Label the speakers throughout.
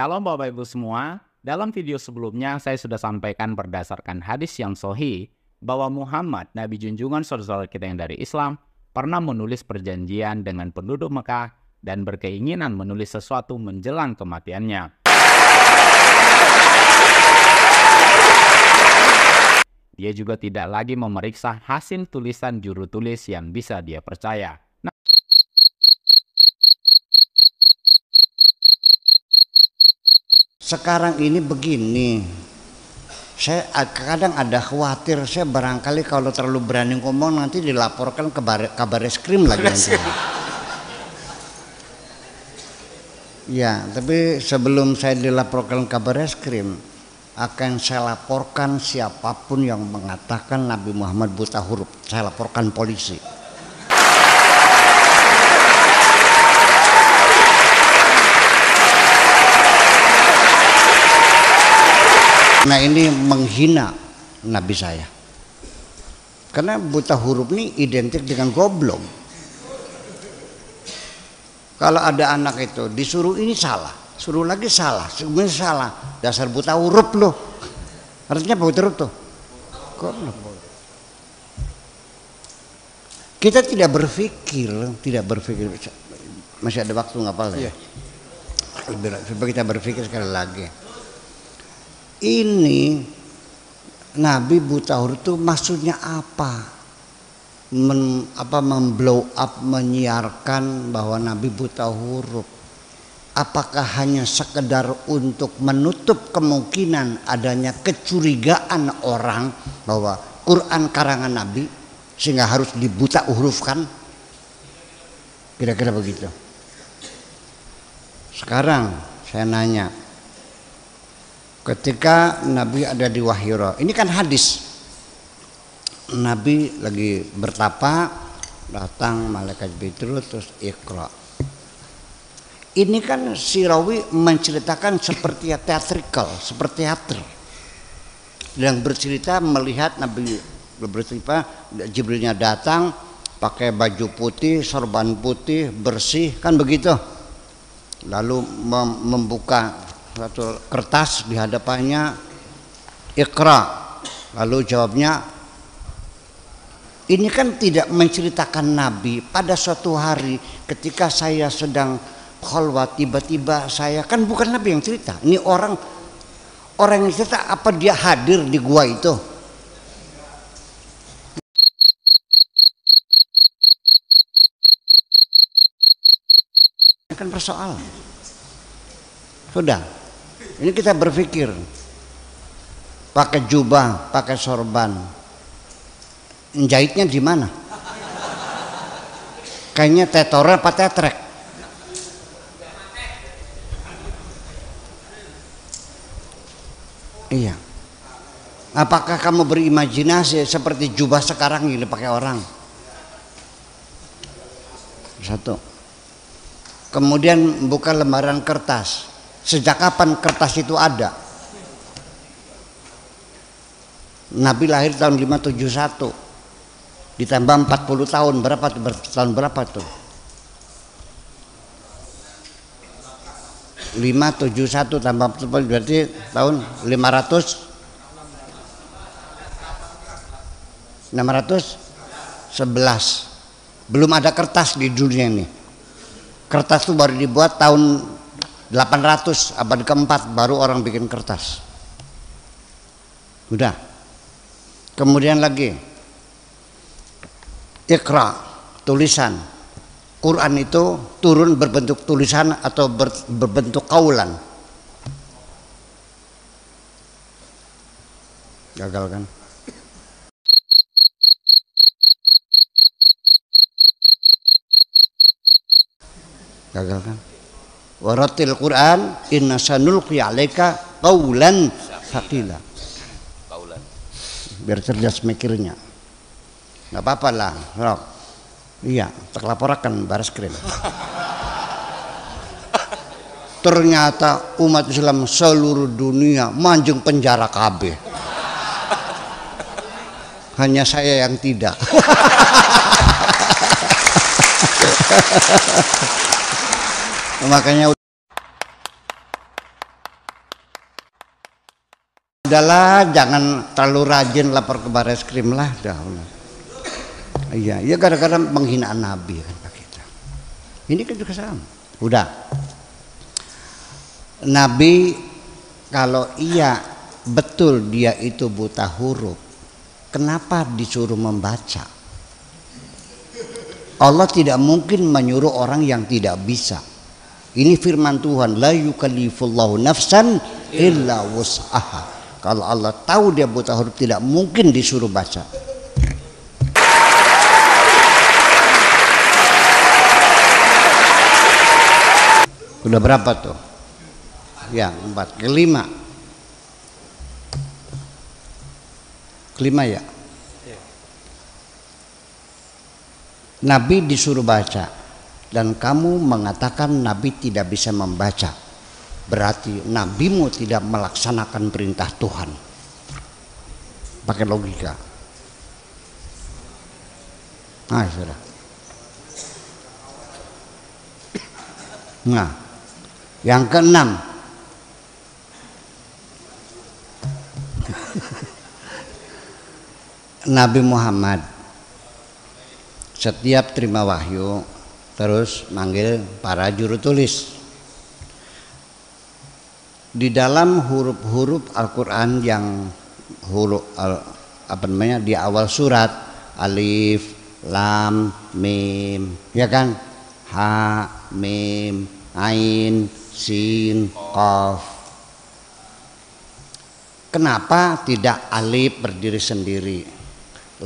Speaker 1: Shalom Bapak Ibu semua. Dalam video sebelumnya saya sudah sampaikan berdasarkan hadis yang sahih bahwa Muhammad, Nabi junjungan saudara kita yang dari Islam, pernah menulis perjanjian dengan penduduk Mekah dan berkeinginan menulis sesuatu menjelang kematiannya. Dia juga tidak lagi memeriksa hasil tulisan juru tulis yang bisa dia percaya.
Speaker 2: Sekarang ini begini, saya kadang ada khawatir, saya barangkali kalau terlalu berani ngomong nanti dilaporkan ke Kabareskrim lagi nanti. Ya, tapi sebelum saya dilaporkan ke Kabareskrim, akan saya laporkan siapapun yang mengatakan Nabi Muhammad buta huruf, saya laporkan polisi. Nah ini menghina Nabi saya, karena buta huruf ini identik dengan goblok. Kalau ada anak itu disuruh ini salah, suruh lagi salah, sebenarnya salah, dasar buta huruf loh. Artinya buta huruf tuh goblok. Kita tidak berpikir, masih ada waktu nggak apa-apa ya? Coba kita berpikir sekali lagi. Ini Nabi buta huruf itu maksudnya apa? Memblow up, menyiarkan bahwa Nabi buta huruf. Apakah hanya sekedar untuk menutup kemungkinan adanya kecurigaan orang bahwa Quran karangan Nabi sehingga harus dibuta hurufkan? Kira-kira begitu. Sekarang saya nanya, ketika Nabi ada di Wahiro, ini kan hadis, Nabi lagi bertapa, datang malaikat Jibril terus Iqra. Ini kan si rawi menceritakan seperti teatrikal, seperti teater, yang bercerita melihat Nabi bercerita Jibrilnya datang pakai baju putih, sorban putih, bersih, kan begitu, lalu membuka satu kertas di hadapannya, Iqra, lalu jawabnya. Ini kan tidak menceritakan Nabi pada suatu hari ketika saya sedang khalwat, tiba-tiba saya, kan bukan Nabi yang cerita, ini orang yang cerita. Apa dia hadir di gua itu? Ini kan persoalan. Sudah, ini kita berpikir, pakai jubah, pakai sorban, jahitnya di mana? Kayaknya tetornya apa tetrek? Iya. Apakah kamu berimajinasi seperti jubah sekarang ini pakai orang? Satu. Kemudian buka lembaran kertas. Sejak kapan kertas itu ada? Nabi lahir tahun 571, ditambah 40 tahun, tahun berapa tuh? 571 tambah 40 berarti tahun 611. Belum ada kertas di dunia ini. Kertas itu baru dibuat tahun 800, abad keempat baru orang bikin kertas. Udah. Kemudian lagi Iqra, tulisan. Quran itu turun berbentuk tulisan atau berbentuk kaulan? Gagal kan? Gagal kan? Waratil Quran inna sanulqi 'alaika qaulan tsaqila. Biar cerdas mikirnya. Enggak apa-apa lah, Rok. Iya, terlaporkan Baris-Krim. Ternyata umat Islam seluruh dunia manjung penjara KB. Hanya saya yang tidak. Makanya Udahlah, jangan terlalu rajin lapor ke baris krim lah, dah. Iya, ya gara-gara penghinaan Nabi kan Pak kita. Ini kan juga sama. Udah. Nabi kalau iya betul dia itu buta huruf, kenapa disuruh membaca? Allah tidak mungkin menyuruh orang yang tidak bisa. Ini firman Tuhan, la yukallifullahu nafsan illa wus'aha. Kalau Allah tahu dia buta huruf, tidak mungkin disuruh baca. Udah berapa tuh? Ya, 4. Kelima ya. Nabi disuruh baca dan kamu mengatakan Nabi tidak bisa membaca, berarti nabimu tidak melaksanakan perintah Tuhan. Pakai logika. Nah, sudah. Nah, yang keenam, Nabi Muhammad setiap terima wahyu terus manggil para juru tulis. Di dalam huruf-huruf Al-Quran yang di awal surat, alif, lam, mim, ya kan? Ha, mim, ain, sin, qaf. Kenapa tidak alif berdiri sendiri,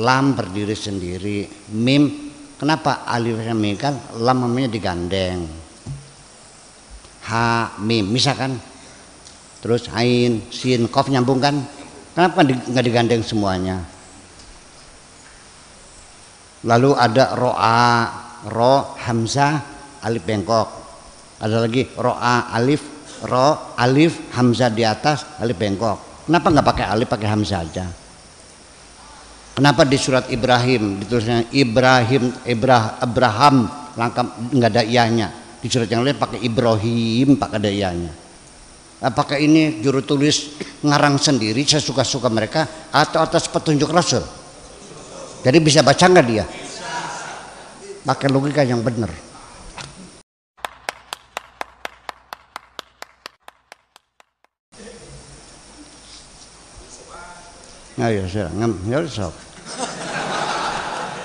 Speaker 2: lam berdiri sendiri, mim? Kenapa alifnya mim kan, lam namanya digandeng, ha, mim, misalkan, terus ain, sin, qaf nyambung kan? Kenapa nggak digandeng semuanya? Lalu ada ro'a, ro, hamzah, alif bengkok. Ada lagi ro'a, alif, ro, alif, hamzah di atas, alif bengkok. Kenapa nggak pakai alif, pakai hamzah aja? Kenapa di surat Ibrahim ditulisnya Abraham, langkah nggak ada ianya? Di surat yang lain pakai Ibrahim, pakai ada ianya. Apakah ini juru tulis ngarang sendiri sesuka-suka mereka atau atas petunjuk Rasul? Jadi bisa baca nggak dia? Pakai logika yang benar. Ayo sudah, ya sok.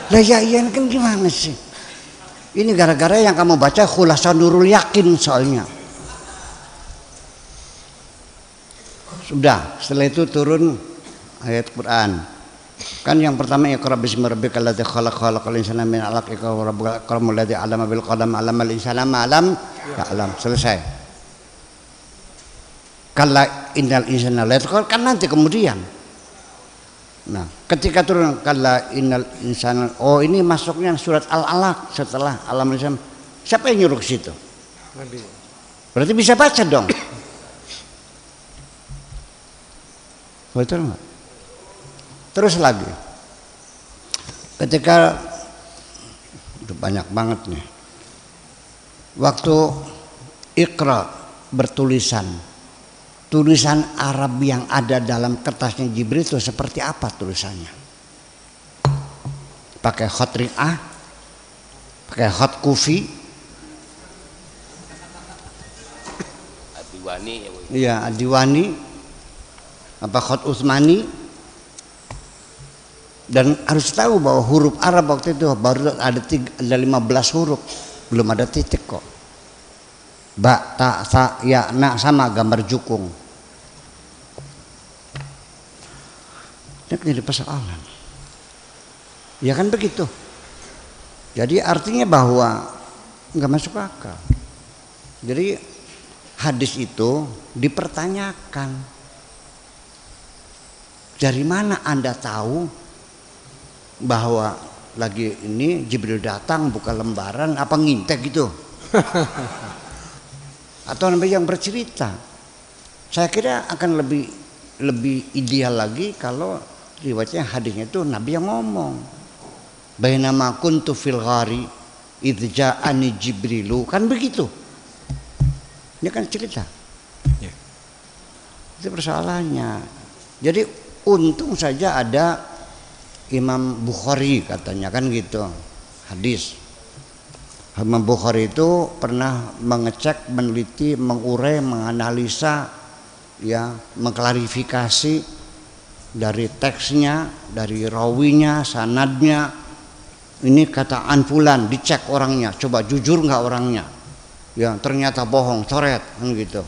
Speaker 2: Lah ya iya kan gimana sih? Ini gara-gara yang kamu baca Khulasan Nurul Yakin soalnya. Sudah, setelah itu turun ayat Quran. Kan yang pertama Iqra bismi rabbikal ladzi khalaq khalaqal insana min 'alaq iqra wa rabbukal akram alladzi 'allama bil qalam 'allamal insana ma lam ya'lam. Selesai. Kalla innal insana la yatqa kan nanti kemudian. Nah, ketika turun kalla innal insana, oh ini masuknya surat Al-Alaq setelah Allamal insana. Siapa yang nyuruh ke situ? Nabi. Berarti bisa baca dong. Betul enggak? Terus lagi, ketika itu banyak banget nih, waktu Iqra bertulisan, tulisan Arab yang ada dalam kertasnya Jibril itu seperti apa tulisannya? Pakai khot ri'ah, pakai khot kufi, adiwani, iya adiwani, apa khot Utsmani. Dan harus tahu bahwa huruf Arab waktu itu baru ada 15 huruf, belum ada titik kok. Ba, ta, sa, ya, na sama gambar jukung. Ini jadi persoalan. Ya kan begitu. Jadi artinya bahwa nggak masuk akal. Jadi hadis itu dipertanyakan. Dari mana Anda tahu bahwa lagi ini Jibril datang buka lembaran apa ngintek gitu? Atau Nabi yang bercerita? Saya kira akan lebih ideal lagi kalau riwayatnya hadisnya itu Nabi yang ngomong. Bainama kuntu fil ghari idz ja'ani Jibrilu, kan begitu. Ini kan cerita. Itu persoalannya. Jadi untung saja ada Imam Bukhari katanya kan gitu, hadis. Imam Bukhari itu pernah mengecek, meneliti, mengurai, menganalisa, ya, mengklarifikasi dari teksnya, dari rawinya, sanadnya. Ini kata Anfulan, dicek orangnya, coba jujur nggak orangnya. Ya ternyata bohong, coret kan gitu.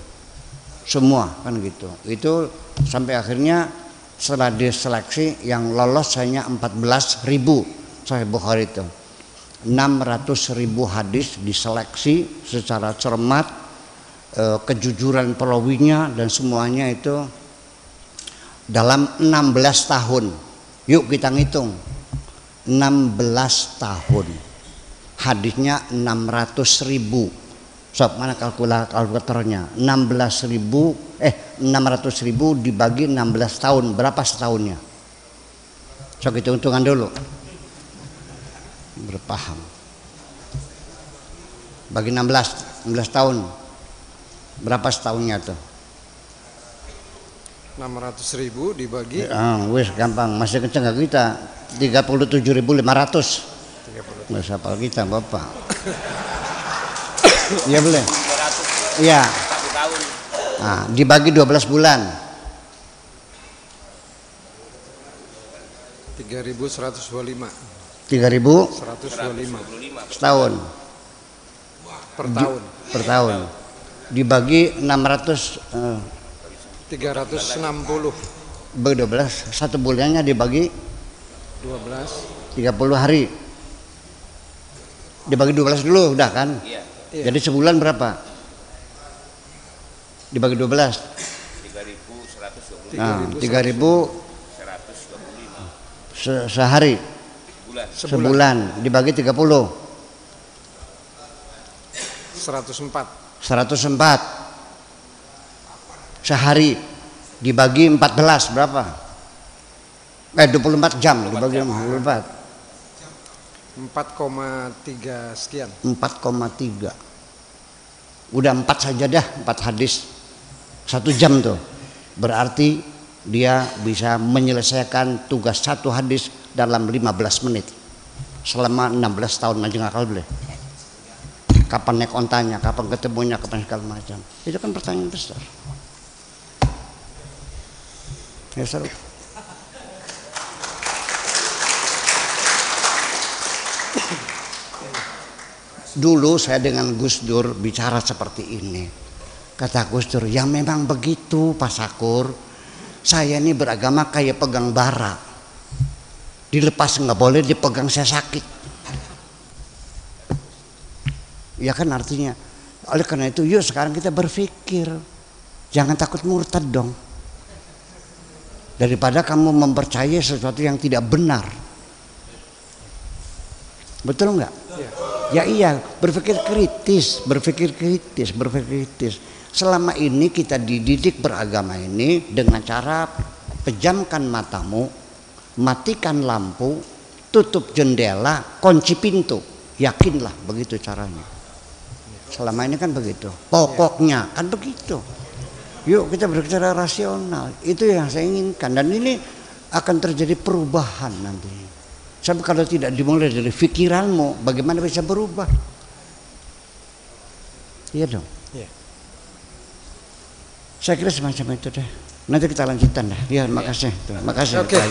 Speaker 2: Semua kan gitu. Itu sampai akhirnya setelah diseleksi yang lolos hanya 14.000 Sahih Bukhari itu. 600.000 hadis diseleksi secara cermat, kejujuran perawinya dan semuanya itu dalam 16 tahun. Yuk kita ngitung, 16 tahun, hadisnya 600.000. Sob, mana kalkulatornya? 600.000 dibagi 16 tahun, berapa setahunnya? Sok hitung-hitungan dulu. Berpaham. Bagi 16 tahun. Berapa setahunnya tuh?
Speaker 3: 600.000 dibagi.
Speaker 2: Wes gampang, masih kenceng gak kita? 37.500. Nggak usah hafal kita, Bapak. Iya boleh. Iya. Nah, dibagi 12 bulan.
Speaker 3: 3.125.
Speaker 2: 3.125 setahun. Per tahun. Dibagi
Speaker 3: 360.
Speaker 2: Bagi 12, satu bulannya dibagi
Speaker 3: 12.
Speaker 2: 30 hari. Dibagi 12 dulu udah kan?
Speaker 3: Iya.
Speaker 2: Jadi sebulan berapa? Dibagi 12.
Speaker 3: 3.125.
Speaker 2: Nah, 3.125 sehari. Sebulan dibagi 30.
Speaker 3: 104
Speaker 2: sehari dibagi 14 berapa? 24 jam dibagi 24.
Speaker 3: 4,3 sekian.
Speaker 2: 4,3. Udah 4 saja dah, 4 hadis 1 jam tuh. Berarti dia bisa menyelesaikan tugas 1 hadis dalam 15 menit. Selama 16 tahun aja ngakal boleh. Kapan naik ontanya, kapan ketemunya, kapan segala macam. Itu kan pertanyaan besar. Ya seru. Dulu saya dengan Gus Dur bicara seperti ini. Kata Gus Dur, ya memang begitu Pak Sakur. Saya ini beragama kayak pegang bara. Dilepas nggak boleh, dipegang saya sakit. Ya kan artinya. Oleh karena itu yuk sekarang kita berpikir. Jangan takut murtad dong. Daripada kamu mempercayai sesuatu yang tidak benar. Betul nggak? Ya iya, berpikir kritis. Selama ini kita dididik beragama ini dengan cara pejamkan matamu, matikan lampu, tutup jendela, kunci pintu. Yakinlah begitu caranya. Selama ini kan begitu. Pokoknya kan begitu. Yuk kita berbicara rasional. Itu yang saya inginkan. Dan ini akan terjadi perubahan nanti. Sebab kalau tidak dimulai dari pikiranmu, bagaimana bisa berubah? Iya dong. Yeah. Saya kira semacam itu deh. Nanti kita lanjutkan dah. Ya, makasih. Terima kasih.
Speaker 3: Okay.